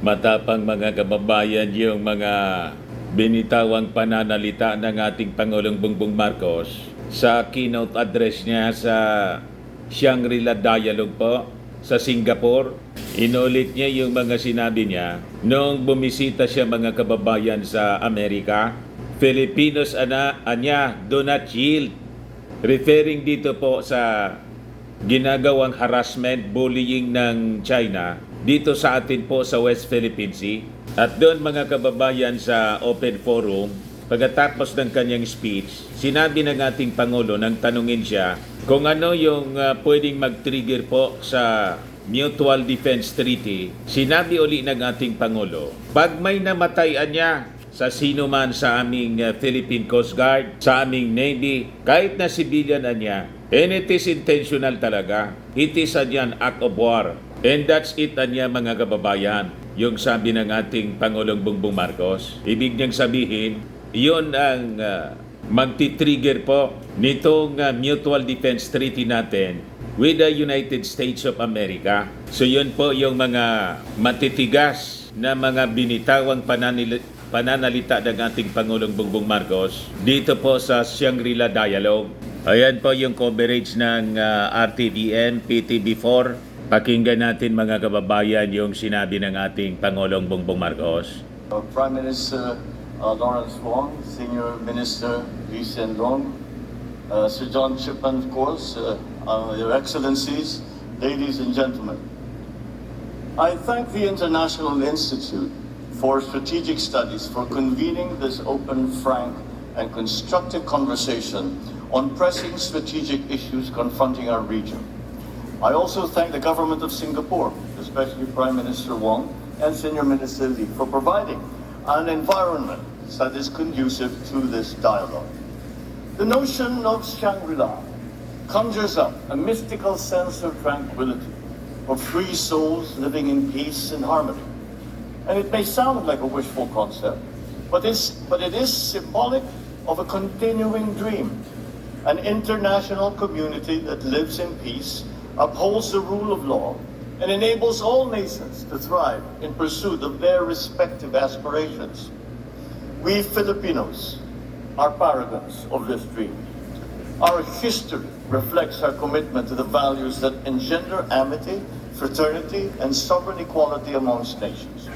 Matapang mga kababayan, yung mga binitawang pananalita ng ating Pangulong Bongbong Marcos sa keynote address niya sa Shangri-La Dialogue po sa Singapore. Inulit niya yung mga sinabi niya noong bumisita siya mga kababayan sa Amerika. Filipinos anya do not yield. Referring dito po sa ginagawang harassment, bullying ng China dito sa atin po sa West Philippine Sea. At doon mga kababayan sa Open Forum, pagkatapos ng kanyang speech, sinabi ng ating Pangulo nang tanungin siya kung ano yung pwedeng mag-trigger po sa Mutual Defense Treaty. Sinabi uli ng ating Pangulo, pag may namatayan niya sa sino man sa aming Philippine Coast Guard, sa aming Navy, kahit na civilian niya, and it is intentional talaga. It is an act of war. And that's it niya mga kababayan, yung sabi ng ating Pangulong Bongbong Marcos. Ibig niyang sabihin, yun ang magti-trigger po nitong Mutual Defense Treaty natin with the United States of America. So yun po yung mga matitigas na mga binitawang pananalita ng ating Pangulong Bongbong Marcos dito po sa Shangri-La Dialogue. Ayan po yung coverage ng RTVN, PTV4. Pakinggan natin mga kababayan yung sinabi ng ating Pangulong Bongbong Marcos. Prime Minister Lawrence Wong, Senior Minister Lee Hsien Loong, Sir John Chipman, of course, Your Excellencies, ladies and gentlemen. I thank the International Institute for Strategic Studies for convening this open, frank, and constructive conversation on pressing strategic issues confronting our region. I also thank the government of Singapore, especially Prime Minister Wong and Senior Minister Lee, for providing an environment that is conducive to this dialogue. The notion of Shangri-La conjures up a mystical sense of tranquility, of free souls living in peace and harmony. And it may sound like a wishful concept, but it is symbolic of a continuing dream, an international community that lives in peace, upholds the rule of law, and enables all nations to thrive in pursuit of their respective aspirations. We Filipinos are paragons of this dream. Our history reflects our commitment to the values that engender amity, fraternity, and sovereign equality amongst nations.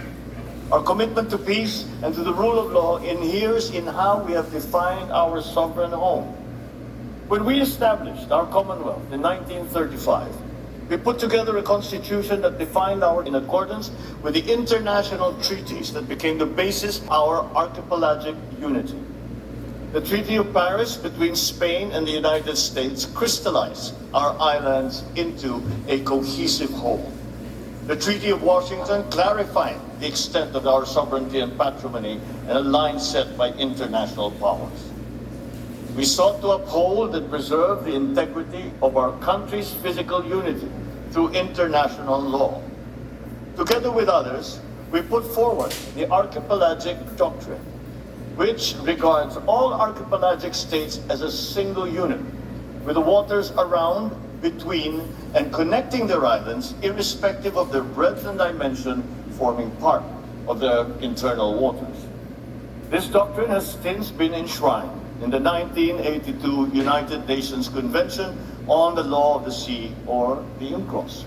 Our commitment to peace and to the rule of law inheres in how we have defined our sovereign home. When we established our Commonwealth in 1935, we put together a constitution that defined in accordance with the international treaties that became the basis of our archipelagic unity. The Treaty of Paris between Spain and the United States crystallized our islands into a cohesive whole. The Treaty of Washington clarified the extent of our sovereignty and patrimony and a line set by international powers. We sought to uphold and preserve the integrity of our country's physical unity through international law. Together with others, we put forward the Archipelagic Doctrine, which regards all archipelagic states as a single unit, with the waters around, between, and connecting their islands, irrespective of their breadth and dimension, forming part of their internal waters. This doctrine has since been enshrined in the 1982 United Nations Convention on the Law of the Sea, or the UNCLOS.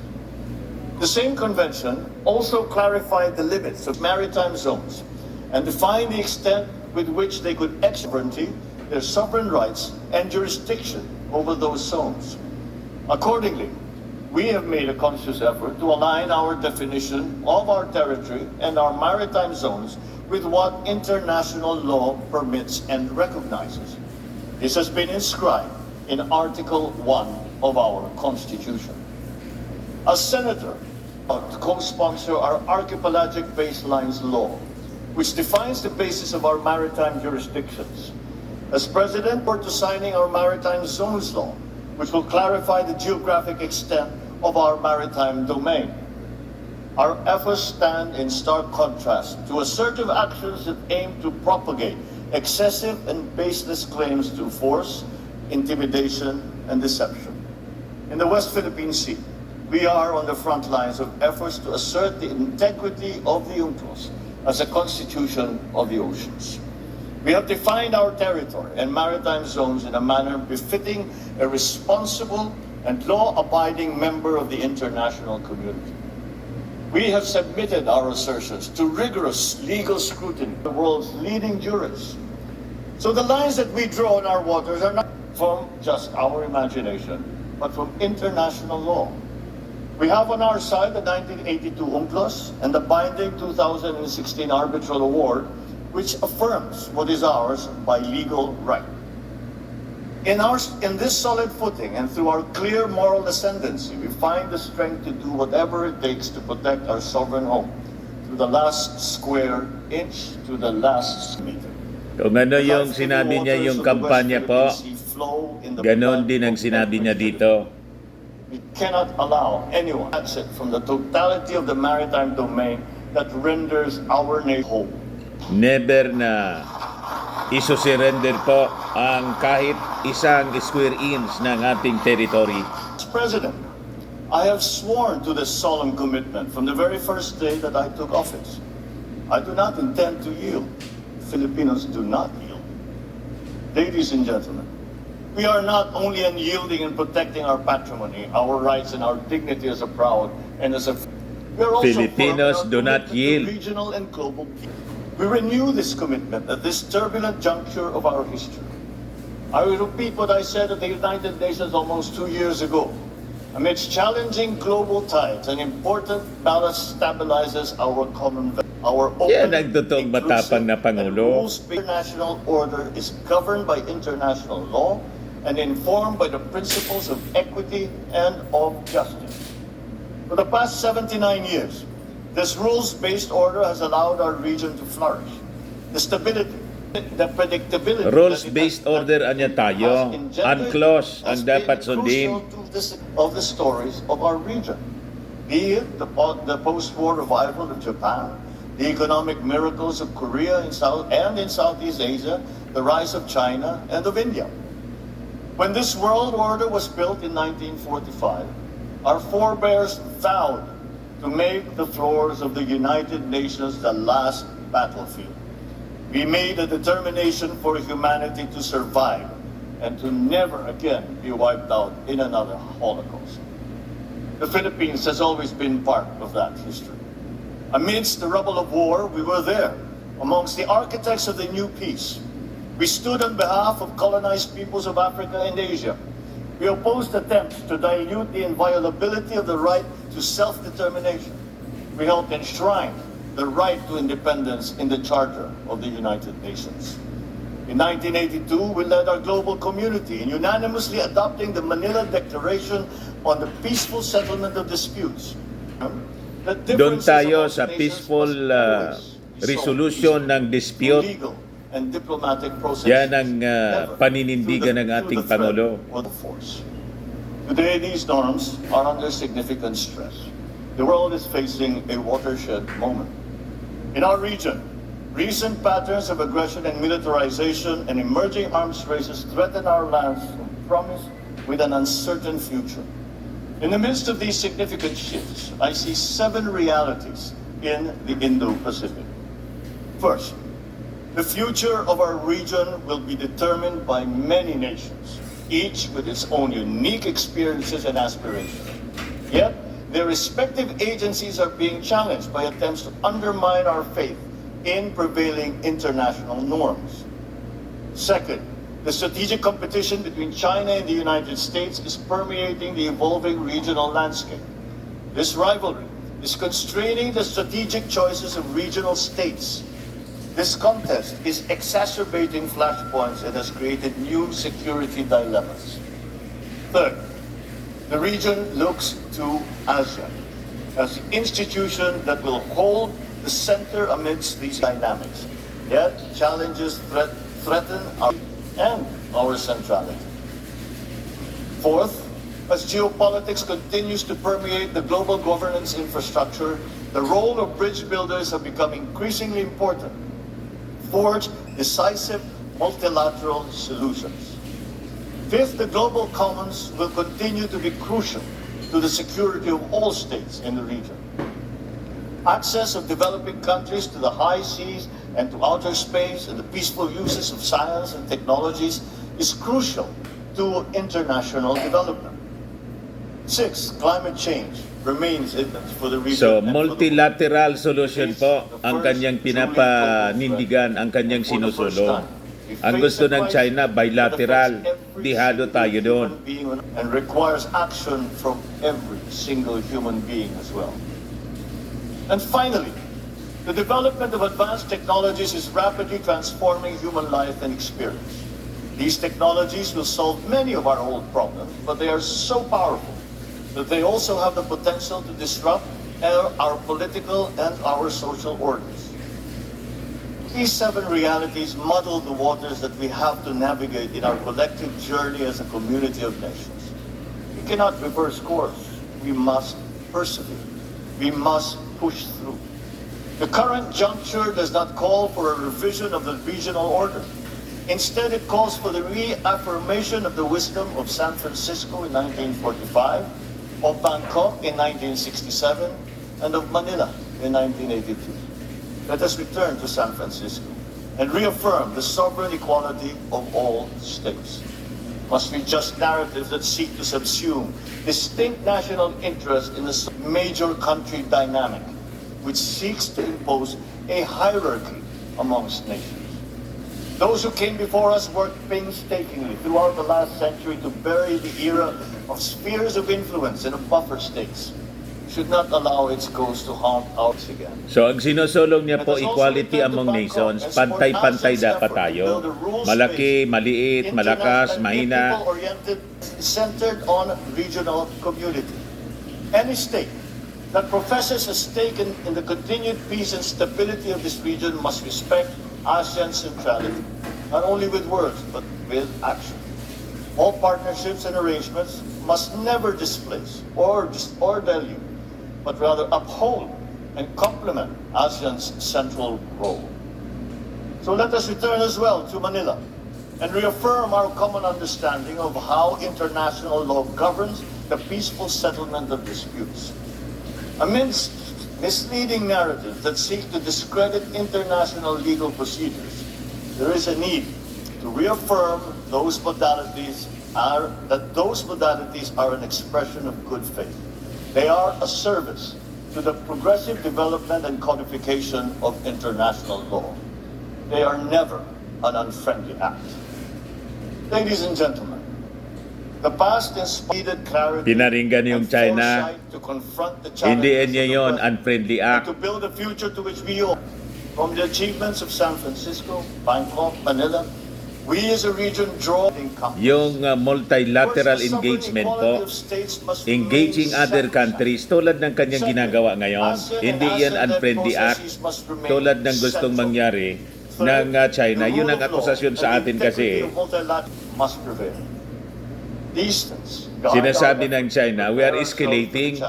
The same convention also clarified the limits of maritime zones and defined the extent with which they could exercise their sovereign rights and jurisdiction over those zones. Accordingly, we have made a conscious effort to align our definition of our territory and our maritime zones with what international law permits and recognizes. This has been inscribed in Article 1 of our Constitution. As Senator, to co-sponsor our Archipelagic Baselines Law, which defines the basis of our maritime jurisdictions. As President, we're to signing our Maritime Zones Law, which will clarify the geographic extent of our maritime domain. Our efforts stand in stark contrast to assertive actions that aim to propagate excessive and baseless claims to force, intimidation, and deception. In the West Philippine Sea, we are on the front lines of efforts to assert the integrity of the UNCLOS as a constitution of the oceans. We have defined our territory and maritime zones in a manner befitting a responsible and law-abiding member of the international community. We have submitted our assertions to rigorous legal scrutiny, the world's leading jurists. So the lines that we draw in our waters are not from just our imagination, but from international law. We have on our side the 1982 UNCLOS and the binding 2016 arbitral award, which affirms what is ours by legal right. In this solid footing and through our clear moral ascendancy, we find the strength to do whatever it takes to protect our sovereign home, to the last square inch, to the last meter. Kung ano yung sinabi niya yung kampanya po, ganon din ang sinabi niya dito. We cannot allow anyone to exit from the totality of the maritime domain that renders our nation whole. Never na iso-surrender po ang kahit isang square inch ng ating territory. As President, I have sworn to this solemn commitment from the very first day that I took office. I do not intend to yield. Filipinos do not yield. Ladies and gentlemen, we are not only unyielding in protecting our patrimony, our rights, and our dignity as a proud and as a... We are also Filipinos do not yield. Regional and global peace. We renew this commitment at this turbulent juncture of our history. I will repeat what I said at the United Nations almost 2 years ago. Amidst challenging global tides, an important balance stabilizes our common value. Our open, Yan ang totoong matapang na Pangulo. International order is governed by international law and informed by the principles of equity and of justice. For the past 79 years, this rules-based order has allowed our region to flourish. The stability, the predictability... Rules-based order anya tayo. UNCLOS ang dapat sundin. Of the stories of our region. Be it the post-war revival of Japan, the economic miracles of Korea and in Southeast Asia, the rise of China and of India. When this world order was built in 1945, our forebears vowed to make the floors of the United Nations the last battlefield. We made a determination for humanity to survive and to never again be wiped out in another Holocaust. The Philippines has always been part of that history. Amidst the rubble of war, we were there, amongst the architects of the new peace. We stood on behalf of colonized peoples of Africa and Asia. We opposed attempts to dilute the inviolability of the right to self-determination. We helped enshrine the right to independence in the Charter of the United Nations. In 1982, we led our global community in unanimously adopting the Manila Declaration on the peaceful settlement of disputes. Doon tayo sa peaceful resolution ng dispute. And diplomatic process. Yan ang paninindigan ng ating Pangulo. Today, these norms are under significant stress. The world is facing a watershed moment. In our region, recent patterns of aggression and militarization and emerging arms races threaten our lands and promise with an uncertain future. In the midst of these significant shifts, I see 7 realities in the Indo-Pacific. First, the future of our region will be determined by many nations, each with its own unique experiences and aspirations. Yet, their respective agencies are being challenged by attempts to undermine our faith in prevailing international norms. Second, the strategic competition between China and the United States is permeating the evolving regional landscape. This rivalry is constraining the strategic choices of regional states. This contest is exacerbating flashpoints and has created new security dilemmas. Third, the region looks to ASEAN as the institution that will hold the center amidst these dynamics. Yet, challenges threaten our centrality. Fourth, as geopolitics continues to permeate the global governance infrastructure, the role of bridge builders have become increasingly important. Forge decisive multilateral solutions. Fifth, the global commons will continue to be crucial to the security of all states in the region. Access of developing countries to the high seas and to outer space and the peaceful uses of science and technologies is crucial to international development. 6, climate change remains imminent for the region. So, and for the world. multilateral solution po ang kanyang pinapanindigan, ang kanyang sinusulong. Ang gusto ng China, bilateral. Dihado tayo doon. And requires action from every single human being as well. And finally, the development of advanced technologies is rapidly transforming human life and experience. These technologies will solve many of our old problems, but they are so powerful that they also have the potential to disrupt our political and our social orders. These 7 realities muddle the waters that we have to navigate in our collective journey as a community of nations. We cannot reverse course. We must persevere. We must push through. The current juncture does not call for a revision of the regional order. Instead, it calls for the reaffirmation of the wisdom of San Francisco in 1945, of Bangkok in 1967, and of Manila in 1982. Let us return to San Francisco and reaffirm the sovereign equality of all states. Must be just narratives that seek to subsume distinct national interest in a major country dynamic, which seeks to impose a hierarchy amongst nations. Those who came before us worked painstakingly throughout the last century to bury the era of spheres of influence and of buffer states. Should not allow its ghost to haunt us again. So ang sinusulong niya po, equality among nations, pantay-pantay dapat tayo. Malaki, maliit, malakas, mahina. People-oriented, centered on regional community. Any state that professes a stake in the continued peace and stability of this region must respect ASEAN centrality, not only with words, but with action. All partnerships and arrangements must never displace or dilute, but rather uphold and complement ASEAN's central role. So let us return as well to Manila and reaffirm our common understanding of how international law governs the peaceful settlement of disputes. Amidst misleading narratives that seek to discredit international legal procedures, there is a need to reaffirm those modalities are an expression of good faith. They are a service to the progressive development and codification of international law. They are never an unfriendly act. Ladies and gentlemen, the past inspired clarity Pinaringgan yung and China. foresight to confront the Hindi challenges niya of the yon present unfriendly and act. to build a future to which we all, from the achievements of San Francisco, Bangkok, Manila, we as a region draw Yung multilateral engagement po, engaging other countries, tulad ng kanyang ginagawa ngayon, hindi yan unfriendly act, tulad ng gustong mangyari ng China. Yun ang akusasyon sa atin kasi. Sinasabi ng China, we are escalating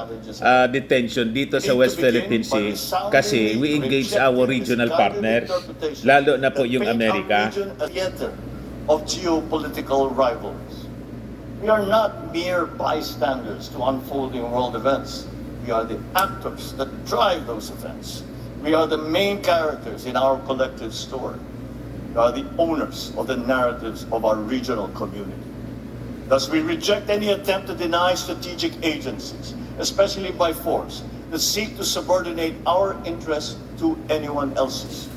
the tension dito sa West Philippine Sea kasi we engage our regional partners, lalo na po yung Amerika. Of geopolitical rivalries. We are not mere bystanders to unfolding world events. We are the actors that drive those events. We are the main characters in our collective story. We are the owners of the narratives of our regional community. Thus, we reject any attempt to deny strategic agencies, especially by force, that seek to subordinate our interests to anyone else's.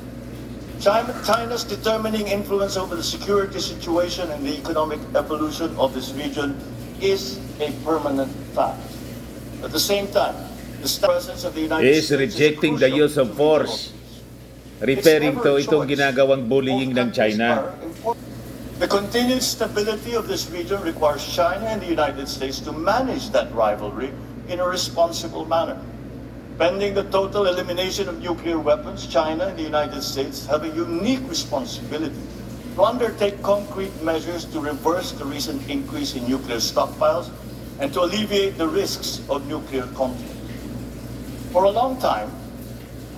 China's determining influence over the security situation and the economic evolution of this region is a permanent fact. At the same time, the presence of the United Is States rejecting the use of force, referring to itong ginagawang bullying ng China. The continued stability of this region requires China and the United States to manage that rivalry in a responsible manner. Pending the total elimination of nuclear weapons, China and the United States have a unique responsibility to undertake concrete measures to reverse the recent increase in nuclear stockpiles and to alleviate the risks of nuclear conflict. For a long time,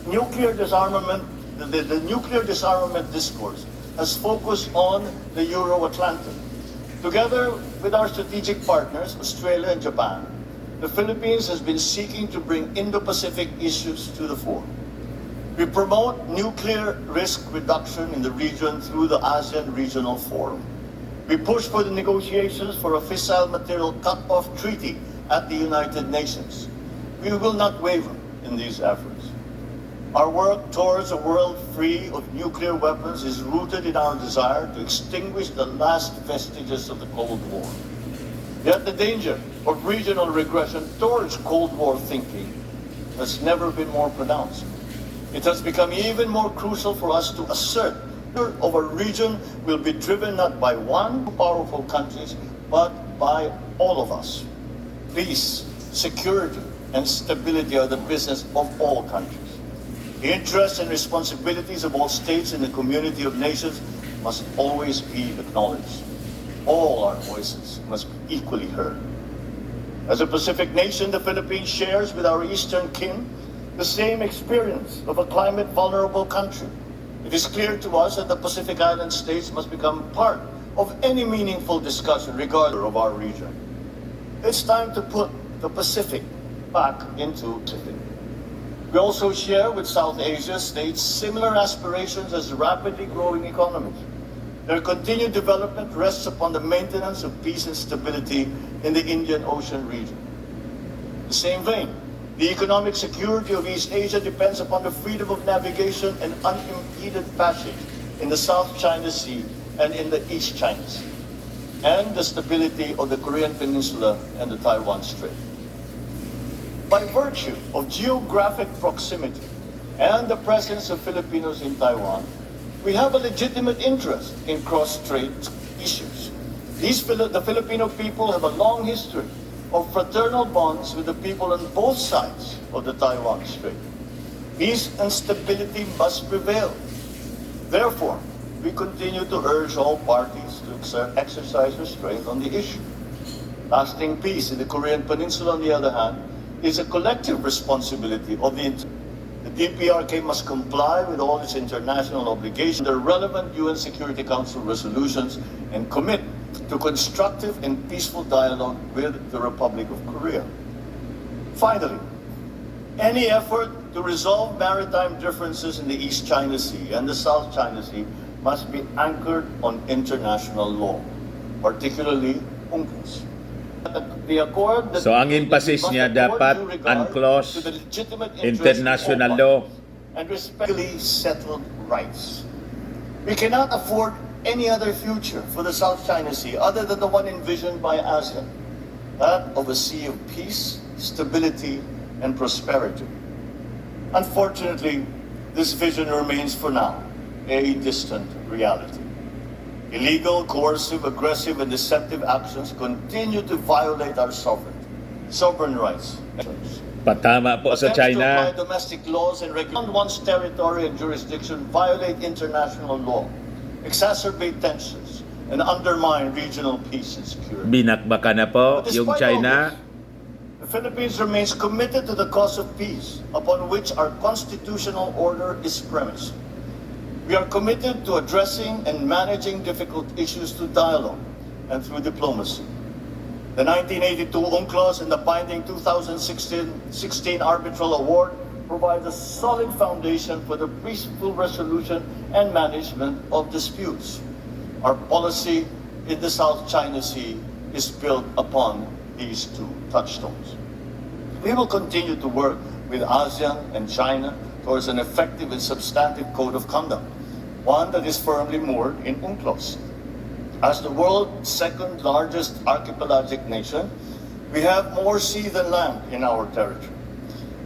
the nuclear disarmament discourse has focused on the Euro-Atlantic. Together with our strategic partners, Australia and Japan, the Philippines has been seeking to bring Indo-Pacific issues to the fore. We promote nuclear risk reduction in the region through the ASEAN Regional Forum. We push for the negotiations for a fissile material cut-off treaty at the United Nations. We will not waver in these efforts. Our work towards a world free of nuclear weapons is rooted in our desire to extinguish the last vestiges of the Cold War. Yet the danger of regional regression towards Cold War thinking has never been more pronounced. It has become even more crucial for us to assert that our region will be driven not by one powerful countries, but by all of us. Peace, security, and stability are the business of all countries. The interests and responsibilities of all states in the community of nations must always be acknowledged. All our voices must be equally heard. As a Pacific nation, the Philippines shares with our eastern kin the same experience of a climate-vulnerable country. It is clear to us that the Pacific Island states must become part of any meaningful discussion regarding of our region. It's time to put the Pacific back into Pacific. We also share with South Asia states similar aspirations as rapidly growing economies. Their continued development rests upon the maintenance of peace and stability in the Indian Ocean region. In the same vein, the economic security of East Asia depends upon the freedom of navigation and unimpeded passage in the South China Sea and in the East China Sea, and the stability of the Korean Peninsula and the Taiwan Strait. By virtue of geographic proximity and the presence of Filipinos in Taiwan, we have a legitimate interest in cross-strait issues. The Filipino people have a long history of fraternal bonds with the people on both sides of the Taiwan Strait. Peace and stability must prevail. Therefore, we continue to urge all parties to exercise restraint on the issue. Lasting peace in the Korean Peninsula, on the other hand, is a collective responsibility of the DPRK must comply with all its international obligations, the relevant UN Security Council resolutions, and commit to constructive and peaceful dialogue with the Republic of Korea. Finally, any effort to resolve maritime differences in the East China Sea and the South China Sea must be anchored on international law, particularly UNCLOS. So ang emphasis niya dapat UNCLOS, international law, and respectfully settled rights. We cannot afford any other future for the South China Sea other than the one envisioned by ASEAN, that of a sea of peace, stability, and prosperity. Unfortunately, this vision remains for now a distant reality. Illegal, coercive, aggressive, and deceptive actions continue to violate our sovereign rights. patama po sa Attempts to China. apply domestic laws and regulate one's territory and jurisdiction, violate international law, exacerbate tensions, and undermine regional peace and security. Binakbaka na po But yung despite China. all this, the Philippines remains committed to the cause of peace, upon which our constitutional order is premised. We are committed to addressing and managing difficult issues through dialogue and through diplomacy. The 1982 UNCLOS and the binding 2016 arbitral award provide a solid foundation for the peaceful resolution and management of disputes. Our policy in the South China Sea is built upon these two touchstones. We will continue to work with ASEAN and China towards an effective and substantive code of conduct, one that is firmly moored in UNCLOS. As the world's second largest archipelagic nation, we have more sea than land in our territory.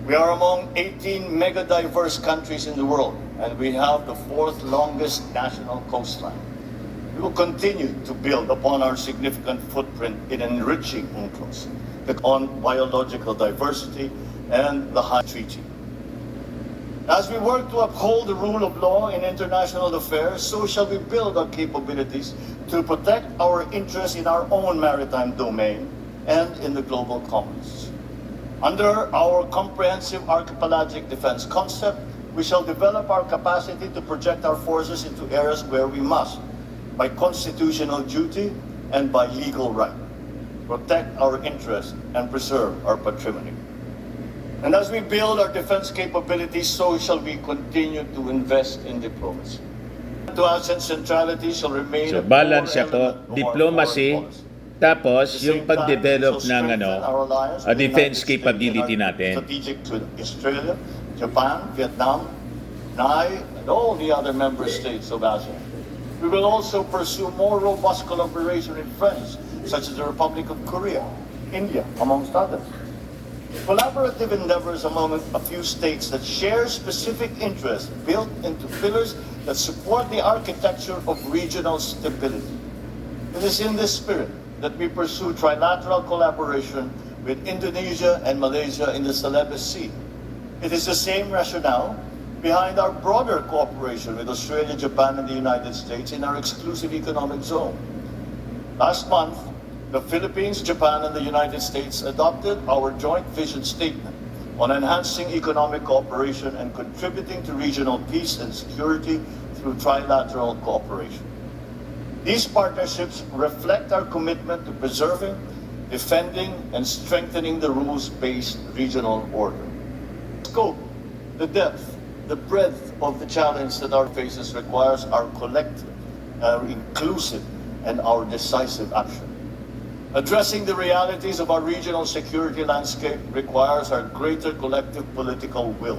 We are among 18 mega-diverse countries in the world, and we have the fourth longest national coastline. We will continue to build upon our significant footprint in enriching UNCLOS on biological diversity and the High Treaty. As we work to uphold the rule of law in international affairs, so shall we build our capabilities to protect our interests in our own maritime domain and in the global commons. Under our comprehensive archipelagic defense concept, we shall develop our capacity to project our forces into areas where we must, by constitutional duty and by legal right. protect our interests, and preserve our patrimony. And as we build our defense capabilities, so shall we continue to invest in diplomacy. To ASEAN centrality shall remain So a core balance siya po, element of our diplomacy, foreign policy. tapos At the yung same time, pagdevelop we shall ng strengthen our alliance with the defense United States capability and our natin. strategic to Australia, Japan, Vietnam, and all the other member states of ASEAN. We will also pursue more robust collaboration with friends such as the Republic of Korea, India, amongst others. Collaborative endeavors among a few states that share specific interests built into pillars that support the architecture of regional stability. It is in this spirit that we pursue trilateral collaboration with Indonesia and Malaysia in the Celebes Sea. It is the same rationale behind our broader cooperation with Australia, Japan, and the United States in our exclusive economic zone. Last month, the Philippines, Japan, and the United States adopted our joint vision statement on enhancing economic cooperation and contributing to regional peace and security through trilateral cooperation. These partnerships reflect our commitment to preserving, defending, and strengthening the rules-based regional order. The scope, the depth, the breadth of the challenge that our faces requires our collective, our inclusive, and our decisive action. Addressing the realities of our regional security landscape requires our greater collective political will.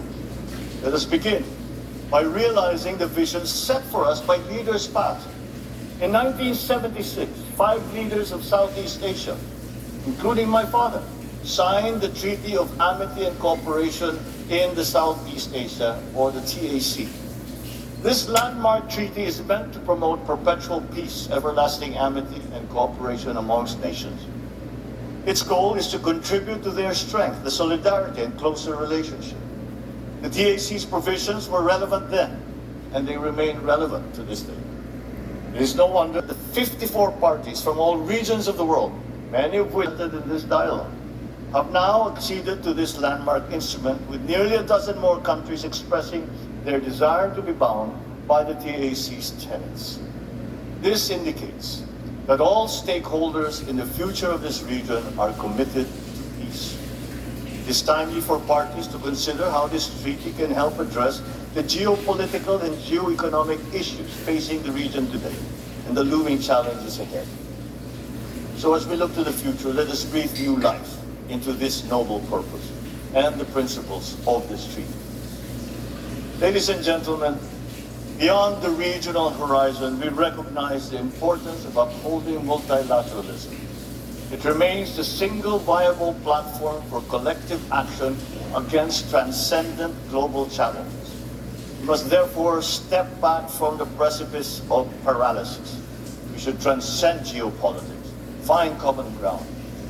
Let us begin by realizing the vision set for us by leaders past. In 1976, 5 leaders of Southeast Asia, including my father, signed the Treaty of Amity and Cooperation in the Southeast Asia, or the TAC. This landmark treaty is meant to promote perpetual peace, everlasting amity, and cooperation amongst nations. Its goal is to contribute to their strength, the solidarity, and closer relationship. The TAC's provisions were relevant then, and they remain relevant to this day. It is no wonder that 54 parties from all regions of the world, many of which entered in this dialogue, have now acceded to this landmark instrument, with nearly a dozen more countries expressing their desire to be bound by the TAC's tenets. This indicates that all stakeholders in the future of this region are committed to peace. It is timely for parties to consider how this treaty can help address the geopolitical and geoeconomic issues facing the region today and the looming challenges ahead. So as we look to the future, let us breathe new life into this noble purpose and the principles of this treaty. Ladies and gentlemen, beyond the regional horizon, we recognize the importance of upholding multilateralism. It remains the single viable platform for collective action against transcendent global challenges. We must therefore step back from the precipice of paralysis. We should transcend geopolitics, find common ground,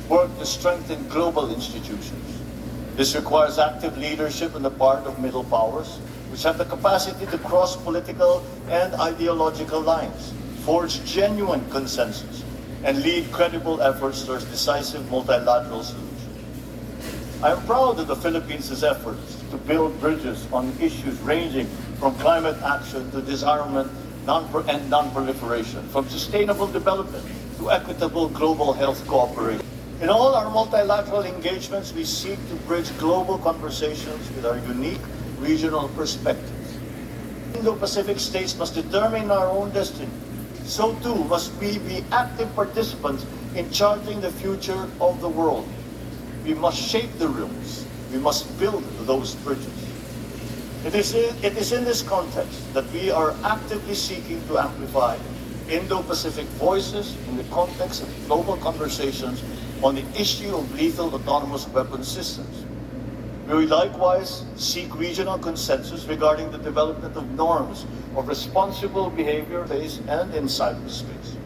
work to strengthen global institutions. This requires active leadership on the part of middle powers, which have the capacity to cross political and ideological lines, forge genuine consensus, and lead credible efforts towards decisive multilateral solutions. I am proud of the Philippines' efforts to build bridges on issues ranging from climate action to disarmament and non-proliferation, from sustainable development to equitable global health cooperation. In all our multilateral engagements, we seek to bridge global conversations with our unique regional perspectives. Indo-Pacific states must determine our own destiny. So too must we be active participants in charting the future of the world. We must shape the rules. We must build those bridges. It is in this context that we are actively seeking to amplify Indo-Pacific voices in the context of global conversations on the issue of lethal autonomous weapon systems. We likewise seek regional consensus regarding the development of norms of responsible behavior space and in cyberspace.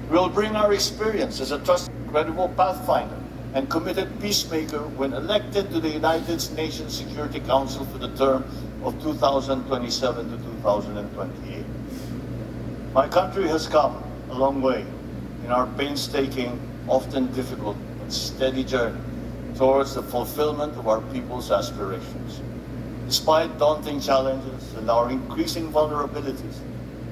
We will bring our experience as a trusted, credible pathfinder and committed peacemaker when elected to the United Nations Security Council for the term of 2027 to 2028. My country has come a long way in our painstaking, often difficult, but steady journey towards the fulfillment of our people's aspirations. Despite daunting challenges and our increasing vulnerabilities,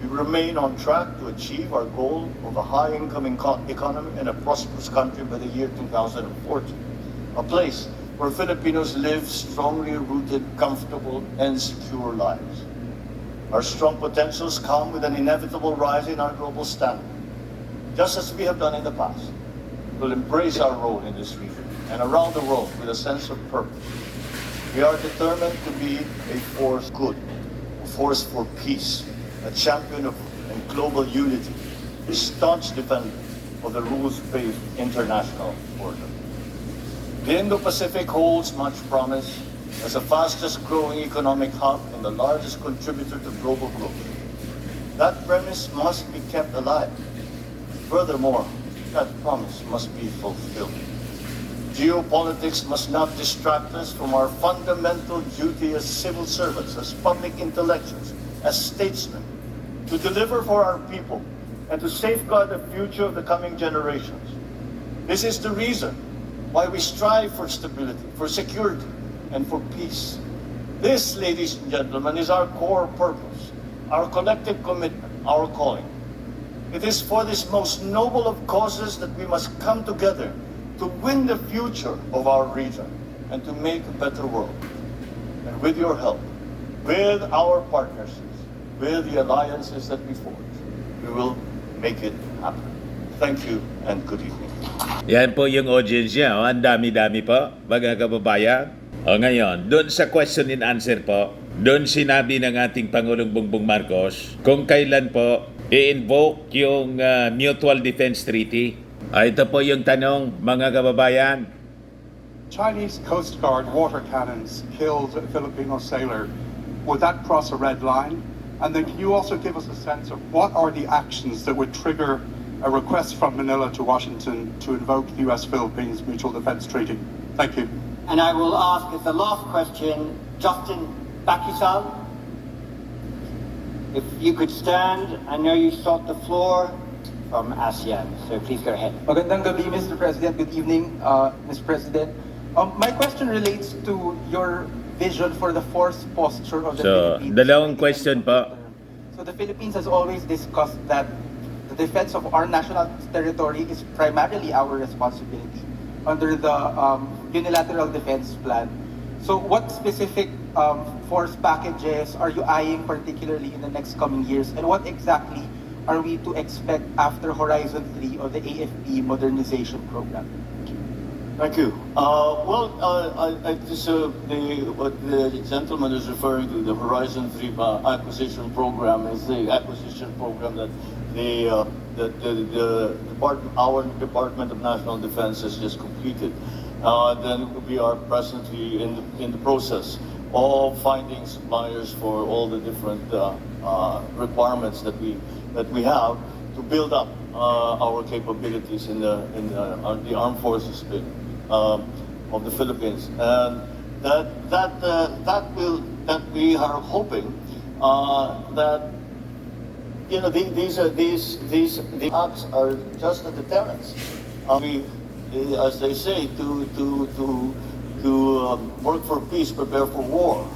We remain on track to achieve our goal of a high-income economy and a prosperous country by the year 2040, a place where Filipinos live strongly rooted, comfortable, and secure lives. Our strong potentials come with an inevitable rise in our global standard. Just as we have done in the past, we'll embrace our role in this region and around the world with a sense of purpose. We are determined to be a force good, a force for peace, a champion of global unity, a staunch defender of the rules-based international order. The Indo-Pacific holds much promise as the fastest-growing economic hub and the largest contributor to global growth. That premise must be kept alive. Furthermore, that promise must be fulfilled. Geopolitics must not distract us from our fundamental duty as civil servants, as public intellectuals, as statesmen, to deliver for our people and to safeguard the future of the coming generations. This is the reason why we strive for stability, for security, and for peace. This, ladies and gentlemen, is our core purpose, our collective commitment, our calling. It is for this most noble of causes that we must come together to win the future of our region and to make a better world. And with your help, with our partnerships, with the alliances that we forge, we will make it happen. Thank you and good evening. Yan po yung audience niya. Ang dami-dami po, mga kababayan. Ngayon, doon sa question and answer po, doon sinabi ng ating Pangulong Bongbong Marcos kung kailan po i-invoke yung Mutual Defense Treaty. Ito po yung tanong, mga kababayan. Chinese Coast Guard water cannons killed a Filipino sailor. Would that cross a red line? And then can you also give us a sense of what are the actions that would trigger a request from Manila to Washington to invoke the U.S.-Philippines Mutual Defense Treaty? Thank you. And I will ask as the last question, Justin Bakisal. If you could stand, I know you sought the floor from ASEAN, so please go ahead. Magandang gabi, Mr. President. Good evening, Mr. President. My question relates to your vision for the force posture of the Philippines. Dalawang question po. So the Philippines has always discussed that the defense of our national territory is primarily our responsibility under the unilateral defense plan. So what specific force packages are you eyeing particularly in the next coming years, and what exactly are we to expect after Horizon 3 of the AFP modernization program? Thank you. What the gentleman is referring to, the Horizon 3 acquisition program, is the acquisition program that our Department of National Defense has just completed. Then we are presently in the process of finding suppliers for all the different requirements that we have to build up our capabilities in the armed forces of the Philippines, and that we are hoping that these acts are just a deterrence. As they say, to work for peace, prepare for war,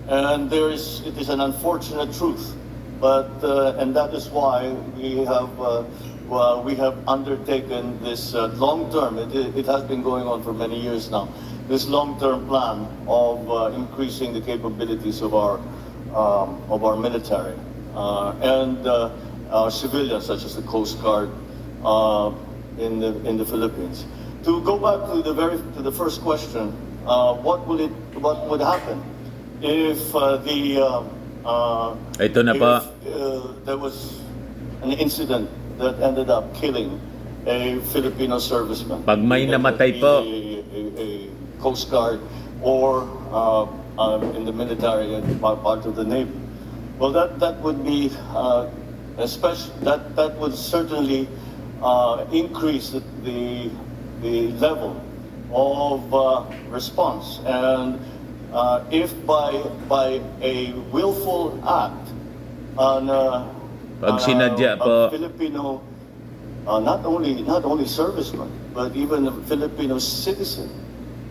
and it is an unfortunate truth, but and that is why we have undertaken this long-term. It has been going on for many years now. This long-term plan of increasing the capabilities of our military and our civilians, such as the Coast Guard in the Philippines. To go back to the first question, what would happen if there was an incident that ended up killing a Filipino serviceman? Pag may namatay po, a Coast Guard or in the military and part of the Navy. Well, that would be that would certainly increase the level of response, and if by a willful act on pag sinadya po, Filipino, not only serviceman, but even a Filipino citizen,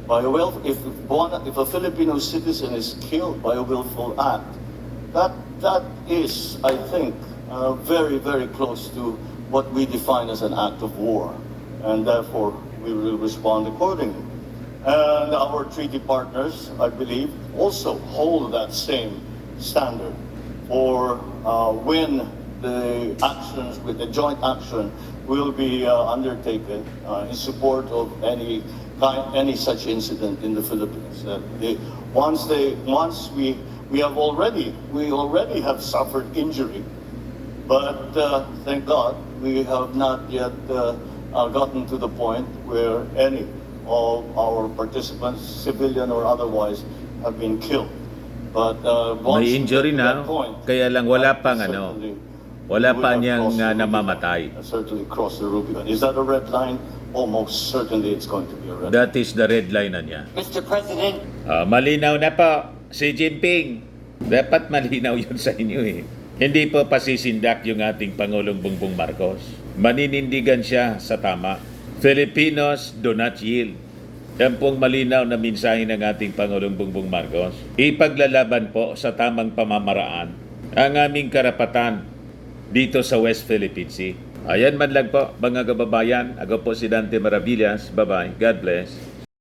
if a Filipino citizen is killed by a willful act, that is, I think, very, very close to what we define as an act of war, and therefore we will respond accordingly. And our treaty partners, I believe, also hold that same standard for when the actions with the joint action will be undertaken in support of any such incident in the Philippines. Once we already have suffered injury, but thank God we have not yet gotten to the point where any of our participants, civilian or otherwise, have been killed. But once May injury we get to na, that point, kaya lang wala pang certainly wala we pa have niyang crossed the Rubicon. namamatay. Certainly cross the Rubicon. Is that a red line? Almost certainly it's going to be a red line. That is the red line na niya. Mr. President, Malinaw na po, Xi Jinping. Dapat malinaw yun sa inyo eh. Hindi po pasisindak yung ating Pangulong Bongbong Marcos. Maninindigan siya sa tama. Filipinos do not yield. Yan pong malinaw na mensahe ng ating Pangulong Bongbong Marcos. Ipaglalaban po sa tamang pamamaraan ang aming karapatan dito sa West Philippine Sea. Ayan man lang po mga kababayan. Ako po si Dante Maravillas. Bye-bye. God bless.